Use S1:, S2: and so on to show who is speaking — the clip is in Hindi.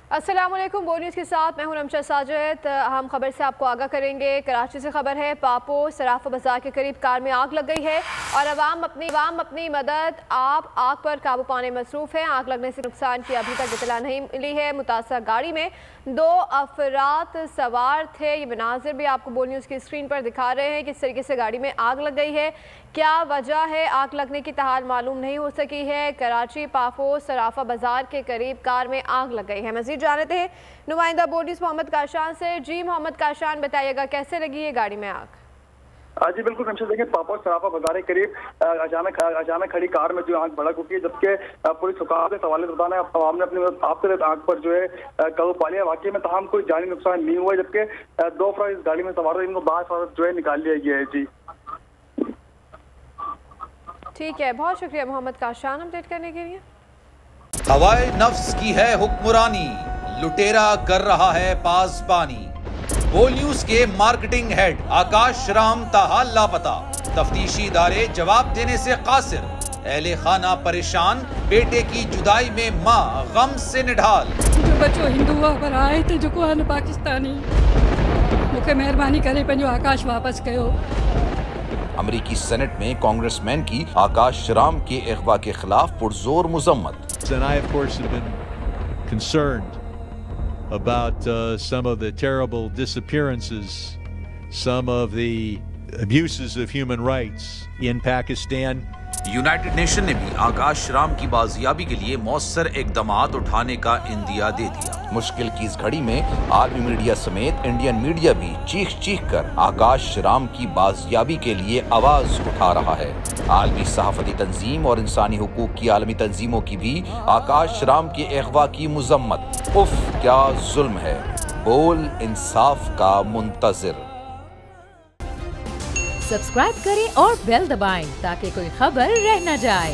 S1: अस्सलाम वालेकुम। बो न्यूज़ के साथ मैं हूं रमशा साजिद। हम खबर से आपको आगाह करेंगे। कराची से खबर है, पापो सराफा बाजार के करीब कार में आग लग गई है और अवाम अपनी मदद आग पर काबू पाने मसरूफ़ है। आग लगने से नुकसान की अभी तक इतला नहीं मिली है। मुतासर गाड़ी में 2 अफराद सवार थे। ये मनाजिर भी आपको बो न्यूज़ की स्क्रीन पर दिखा रहे हैं किस तरीके से गाड़ी में आग लग गई है। क्या वजह है आग लगने की ताहाल मालूम नहीं हो सकी है। कराची पापो सराफा बाजार के करीब कार में आग लग गई है। मज़ीद जानते हैं नुमाइंदा बो न्यूज़ मोहम्मद काशान से। जी मोहम्मद काशान, बताइएगा कैसे लगी है गाड़ी में आग?
S2: जी बिल्कुल रमशा, देखिए पापो सराफा बाजार के करीब अचानक खड़ी कार में जो आग भड़क उठी है, जबकि पुलिस हुकाम ने सवाल बताना है अवाम ने अपनी आपसे आग पर जो है काबू पा लिया। वाकई में तमाम कोई जानी नुकसान नहीं हुआ, जबकि 2 अफराद इस गाड़ी में सवार थे, इनको बाहर जो है निकाल लिया गया है। जी
S1: ठीक है, बहुत शुक्रिया मोहम्मद काशान अपडेट करने के लिए।
S3: हवाए नफ्स की है हुक्मरानी, लुटेरा कर रहा है पासबानी। बो न्यूज के मार्केटिंग हेड आकाश राम ताहा लापता, तफ्तीशी इदारे जवाब देने से कासिर। अहले खाना परेशान, बेटे की जुदाई में माँ गम से निढाल।
S4: जो बच्चो हिंदू पर आए थे जो को पाकिस्तानी, मुझे मेहरबानी करे पंहिंजो आकाश वापस कयो।
S3: अमरीकी सेनेट में कांग्रेसमैन की आकाश राम के अगवा के खिलाफ पुरजोर मुजम्मत।
S5: And I, of course, have been concerned about some of the terrible disappearances, some of the abuses of human rights in Pakistan.
S3: United nation ने भी आकाश राम की बाजियाबी के लिए मौसर इकदामात उठाने का इंदिया दे दिया। मुश्किल की इस घड़ी में आर्मी मीडिया समेत इंडियन मीडिया भी चीख कर आकाश राम की बाजियाबी के लिए आवाज उठा रहा है। आलमी सहाफती तंजीम और इंसानी हुकूक की आलमी तंजीमों की भी आकाश राम के अगवा की मुजम्मत। उफ क्या जुल्म है, बोल इंसाफ का मुंतजिर।
S6: सब्सक्राइब करें और बेल दबाएं ताकि कोई खबर रह न जाए।